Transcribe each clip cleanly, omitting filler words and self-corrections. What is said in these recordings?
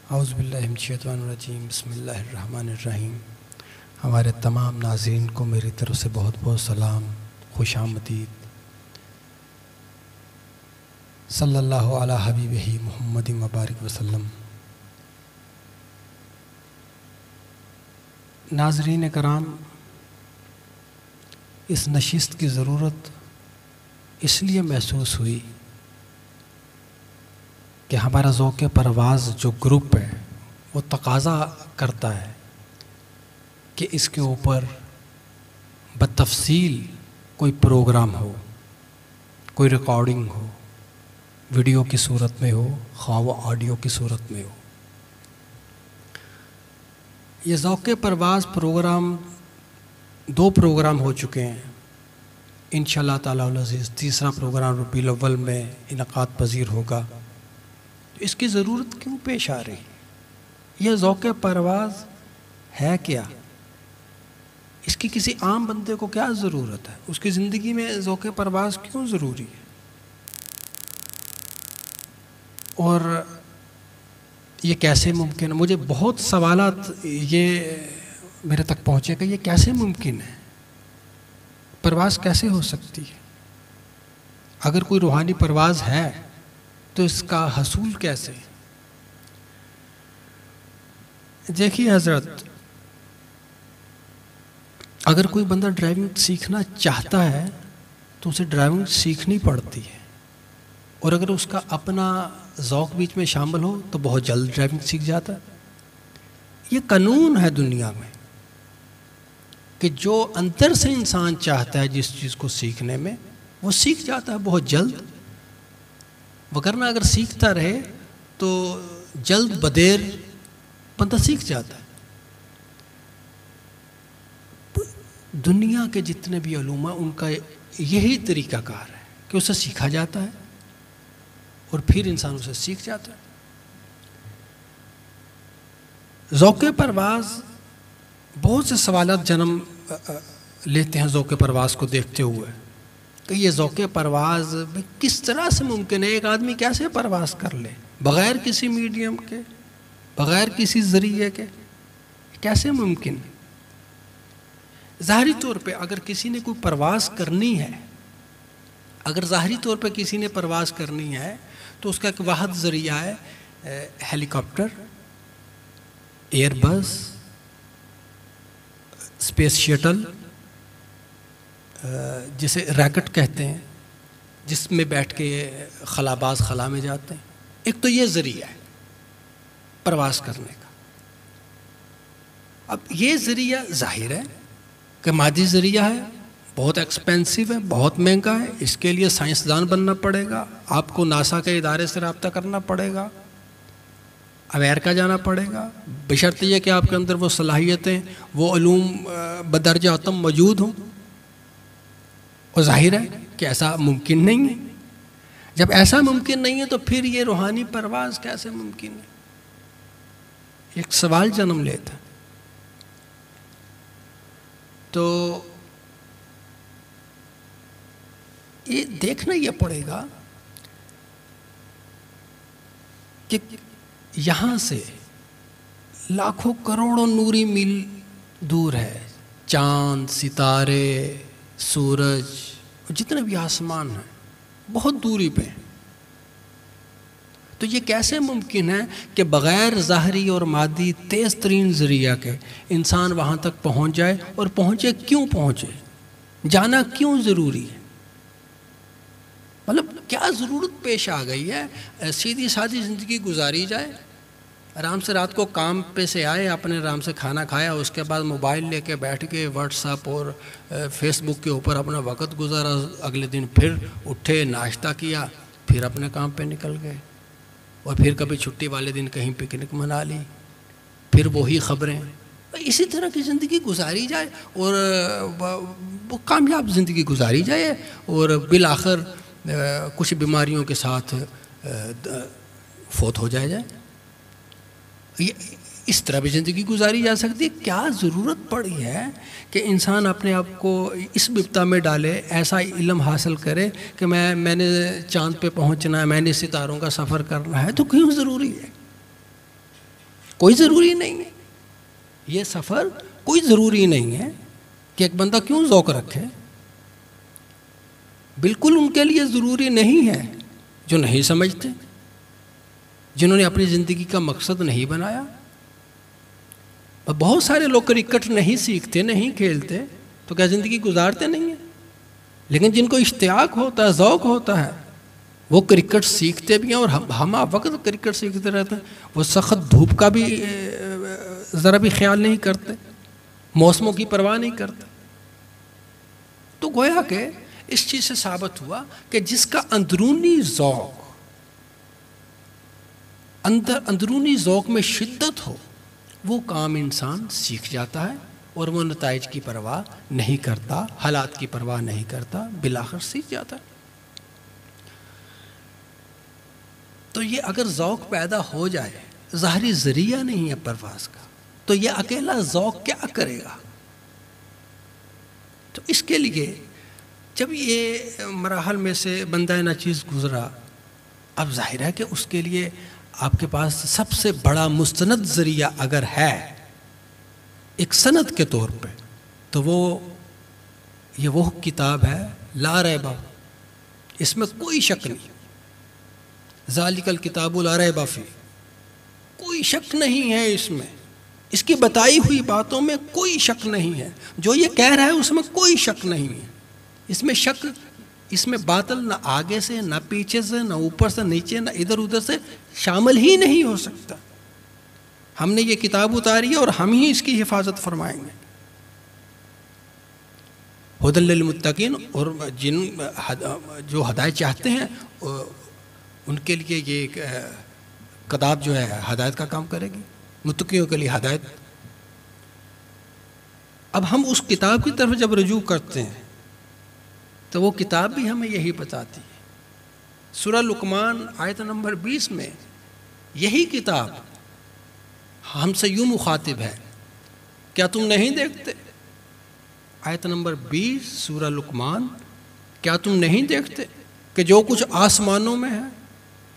اعوذ باللہ من الشیطان الرجیم، بسم اللہ الرحمن الرحیم۔ ہمارے تمام ناظرین کو میری طرف سے بہت بہت سلام، خوش آمدید۔ صلی اللہ علی حبیبہ محمد مبارک وسلم۔ ناظرین کرام، اس نشست کی ضرورت اس لیے محسوس ہوئی کہ ہمارا ذوق پرواز جو گروپ ہے وہ تقاضا کرتا ہے کہ اس کے اوپر بتفصیل کوئی پروگرام ہو، کوئی ریکارڈنگ ہو، ویڈیو کی صورت میں ہو، خواہ وہ آڈیو کی صورت میں ہو۔ یہ ذوق پرواز پروگرام 2 پروگرام ہو چکے ہیں، انشاءاللہ تعالی العزیز تیسرا پروگرام ربیع الاول میں انعقاد پذیر ہوگا۔ اس کی ضرورت کیوں پیش آ رہی؟ یہ ذوق پرواز ہے کیا؟ اس کی کسی عام بندے کو کیا ضرورت ہے؟ اس کی زندگی میں ذوق پرواز کیوں ضروری ہے؟ اور یہ کیسے ممکن ہے؟ مجھے بہت سوالات یہ میرے تک پہنچے کہ یہ کیسے ممکن ہے؟ پرواز کیسے ہو سکتی ہے؟ اگر کوئی روحانی پرواز ہے تو اس کا حصول کیسے؟ دیکھیے حضرت، اگر کوئی بندہ ڈرائیونگ سیکھنا چاہتا ہے تو اسے ڈرائیونگ سیکھنی پڑتی ہے، اور اگر اس کا اپنا ذوق بیچ میں شامل ہو تو بہت جلد ڈرائیونگ سیکھ جاتا ہے۔ یہ قانون ہے دنیا میں کہ جو اندر سے انسان چاہتا ہے جس چیز کو سیکھنے میں، وہ سیکھ جاتا ہے بہت جلد، وگرنہ اگر سیکھتا رہے تو جلد بدیر بندہ سیکھ جاتا ہے۔ دنیا کے جتنے بھی علوم ہیں ان کا یہی طریقہ کار ہے کہ اسے سیکھا جاتا ہے اور پھر انسان اسے سیکھ جاتا ہے۔ ذوق پرواز بہت سے سوالات جنم لیتے ہیں ذوق پرواز کو دیکھتے ہوئے کہ یہ ذوق پرواز کس طرح سے ممکن ہے؟ ایک آدمی کیسے پرواز کر لے بغیر کسی میڈیم کے، بغیر کسی ذریعے کے؟ کیسے ممکن ہے؟ ظاہری طور پہ اگر کسی نے کوئی پرواز کرنی ہے، اگر ظاہری طور پہ کسی نے پرواز کرنی ہے تو اس کا ایک واحد ذریعہ ہے ہیلی کاپٹر، ایئر بس، اسپیس شٹل جسے راکٹ کہتے ہیں، جس میں بیٹھ کے خلاباز خلا میں جاتے ہیں۔ ایک تو یہ ذریعہ ہے پرواز کرنے کا۔ اب یہ ذریعہ ظاہر ہے کہ مادی ذریعہ ہے، بہت ایکسپینسو ہے، بہت مہنگا ہے، اس کے لیے سائنسدان بننا پڑے گا، آپ کو ناسا کے ادارے سے رابطہ کرنا پڑے گا، امریکہ جانا پڑے گا، بشرط یہ کہ آپ کے اندر وہ صلاحیتیں، وہ علوم بدرجہ اتم موجود ہوں۔ اور ظاہر ہے کہ ایسا ممکن نہیں ہے۔ جب ایسا ممکن نہیں ہے تو پھر یہ روحانی پرواز کیسے ممکن ہے؟ ایک سوال جنم لیتا ہے۔ تو یہ دیکھنا یہ پڑے گا کہ یہاں سے لاکھوں کروڑوں نوری میل دور ہے چاند، ستارے، سورج، جتنے بھی آسمان ہیں بہت دوری پہ ہیں۔ تو یہ کیسے ممکن ہے کہ بغیر ظاہری اور مادی تیز ترین ذریعہ کے انسان وہاں تک پہنچ جائے؟ اور پہنچے کیوں پہنچے؟ جانا کیوں ضروری ہے؟ مطلب کیا ضرورت پیش آ گئی ہے؟ سیدھی سادھی زندگی گزاری جائے، آرام سے رات کو کام پہ سے آئے، اپنے آرام سے کھانا کھایا، اس کے بعد موبائل لے کے بیٹھ کے واٹس ایپ اور فیس بک کے اوپر اپنا وقت گزارا، اگلے دن پھر اٹھے، ناشتہ کیا، پھر اپنے کام پہ نکل گئے، اور پھر کبھی چھٹی والے دن کہیں پکنک منا لی، پھر وہی خبریں، اسی طرح کی زندگی گزاری جائے اور وہ کامیاب زندگی گزاری جائے، اور بالآخر کچھ بیماریوں کے ساتھ فوت ہو جائے۔ اس طرح بھی زندگی گزاری جا سکتی ہے۔ کیا ضرورت پڑی ہے کہ انسان اپنے آپ کو اس بپتا میں ڈالے، ایسا علم حاصل کرے کہ میں نے چاند پہ پہنچنا ہے، میں نے ستاروں کا سفر کرنا ہے؟ تو کیوں ضروری ہے؟ کوئی ضروری نہیں ہے، یہ سفر کوئی ضروری نہیں ہے کہ ایک بندہ کیوں ذوق رکھے، بالکل ان کے لیے ضروری نہیں ہے جو نہیں سمجھتے، جنہوں نے اپنی زندگی کا مقصد نہیں بنایا. بہت سارے لوگ کرکٹ نہیں سیکھتے، نہیں کھیلتے، تو کیا زندگی گزارتے نہیں ہیں؟ لیکن جن کو اشتیاق ہوتا ہے، ذوق ہوتا ہے، وہ کرکٹ سیکھتے بھی ہیں، اور ہم وقت کرکٹ سیکھتے رہتے ہیں. وہ سخت دھوپ کا بھی ذرا بھی خیال نہیں کرتے، موسموں کی پرواہ نہیں کرتے. تو گویا کہ اس چیز سے ثابت ہوا کہ جس کا اندرونی ذوق، اندرونی ذوق میں شدت ہو، وہ کام انسان سیکھ جاتا ہے، اور وہ نتائج کی پرواہ نہیں کرتا، حالات کی پرواہ نہیں کرتا، بالآخر سیکھ جاتا ہے. تو یہ اگر ذوق پیدا ہو جائے، ظاہری ذریعہ نہیں ہے پرواز کا، تو یہ اکیلا ذوق کیا کرے گا؟ تو اس کے لیے جب یہ مراحل میں سے بندہ ناچیز گزرا، اب ظاہر ہے کہ اس کے لیے آپ کے پاس سب سے بڑا مستند ذریعہ اگر ہے ایک سند کے طور پہ، تو وہ کتاب ہے لا ریب، اس میں کوئی شک نہیں. ذالک الکتاب لا ریب فیہ، کوئی شک نہیں ہے اس میں، اس کی بتائی ہوئی باتوں میں کوئی شک نہیں ہے. جو یہ کہہ رہا ہے اس میں کوئی شک نہیں ہے. اس میں شک، اس میں باطل نہ آگے سے، نہ پیچھے سے، نہ اوپر سے نیچے، نہ ادھر ادھر سے شامل ہی نہیں ہو سکتا. ہم نے یہ کتاب اتاری ہے اور ہم ہی اس کی حفاظت فرمائیں گے. ھدی للمتقین، اور جو ہدایت چاہتے ہیں ان کے لیے یہ کتاب جو ہے ہدایت کا کام کرے گی، متقیوں کے لیے ہدایت. اب ہم اس کتاب کی طرف جب رجوع کرتے ہیں تو وہ کتاب بھی ہمیں یہی بتاتی ہے. سورہ لقمان آیت نمبر 20 میں یہی کتاب ہم سے یوں مخاطب ہے، کیا تم نہیں دیکھتے؟ آیت نمبر 20 سورہ لقمان، کیا تم نہیں دیکھتے کہ جو کچھ آسمانوں میں ہے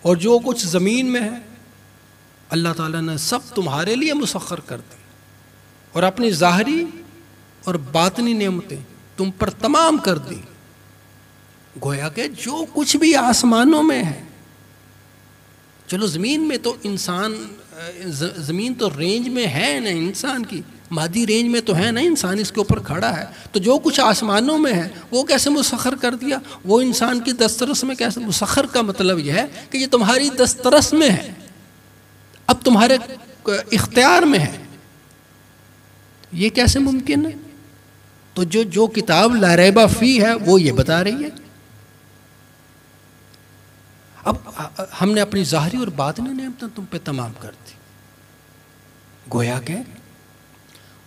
اور جو کچھ زمین میں ہے اللہ تعالیٰ نے سب تمہارے لیے مسخر کر دی، اور اپنی ظاہری اور باطنی نعمتیں تم پر تمام کر دی. گویا کہ جو کچھ بھی آسمانوں میں ہے، چلو زمین میں تو انسان، زمین تو رینج میں ہے نا انسان کی، مادی رینج میں تو ہے نا انسان، اس کے اوپر کھڑا ہے، تو جو کچھ آسمانوں میں ہے وہ کیسے مسخر کر دیا؟ وہ انسان کی دسترس میں کیسے؟ مسخر کا مطلب یہ ہے کہ یہ تمہاری دسترس میں ہے، اب تمہارے اختیار میں ہے. یہ کیسے ممکن ہے؟ تو جو کتاب لا ریب فیہ ہے وہ یہ بتا رہی ہے. اب ہم نے اپنی ظاہری اور باطنی نعمتیں تم پہ تمام کر دی، گویا کہ،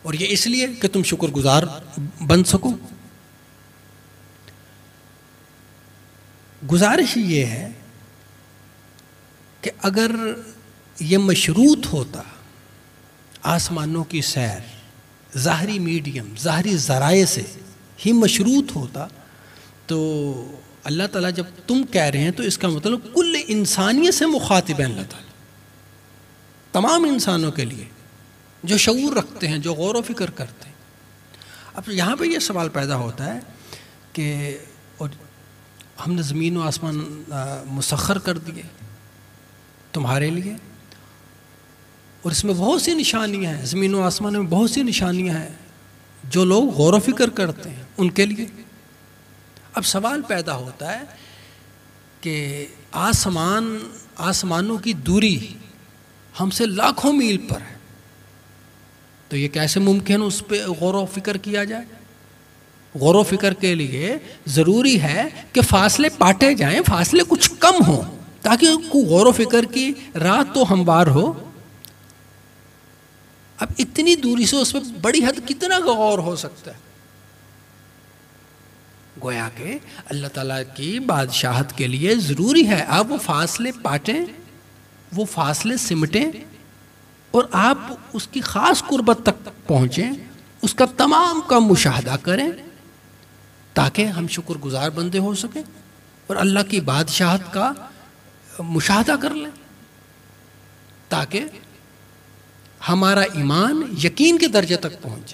اور یہ اس لیے کہ تم شکر گزار بن سکو. گزارش یہ ہے کہ اگر یہ مشروط ہوتا، آسمانوں کی سیر ظاہری میڈیم، ظاہری ذرائع سے ہی مشروط ہوتا، تو اللہ تعالیٰ جب تم کہہ رہے ہیں تو اس کا مطلب کل انسانیت سے مخاطب ہے اللہ تعالیٰ، تمام انسانوں کے لیے جو شعور رکھتے ہیں، جو غور و فکر کرتے ہیں. اب یہاں پہ یہ سوال پیدا ہوتا ہے کہ اور ہم نے زمین و آسمان مسخر کر دیے تمہارے لیے، اور اس میں بہت سی نشانیاں ہیں، زمین و آسمان میں بہت سی نشانیاں ہیں جو لوگ غور و فکر کرتے ہیں ان کے لیے. اب سوال پیدا ہوتا ہے کہ آسمانوں کی دوری ہم سے لاکھوں میل پر ہے، تو یہ کیسے ممکن اس پہ غور و فکر کیا جائے؟ غور و فکر کے لیے ضروری ہے کہ فاصلے پاٹے جائیں، فاصلے کچھ کم ہوں، تاکہ غور و فکر کی رات تو ہموار ہو. اب اتنی دوری سے اس پہ بڑی حد کتنا غور ہو سکتا ہے؟ گویا کہ اللہ تعالیٰ کی بادشاہت کے لیے ضروری ہے آپ وہ فاصلے پاٹیں، وہ فاصلے سمٹیں، اور آپ اس کی خاص قربت تک پہنچیں، اس کا تمام کا مشاہدہ کریں، تاکہ ہم شکر گزار بندے ہو سکیں اور اللہ کی بادشاہت کا مشاہدہ کر لیں، تاکہ ہمارا ایمان یقین کے درجے تک پہنچ جائے.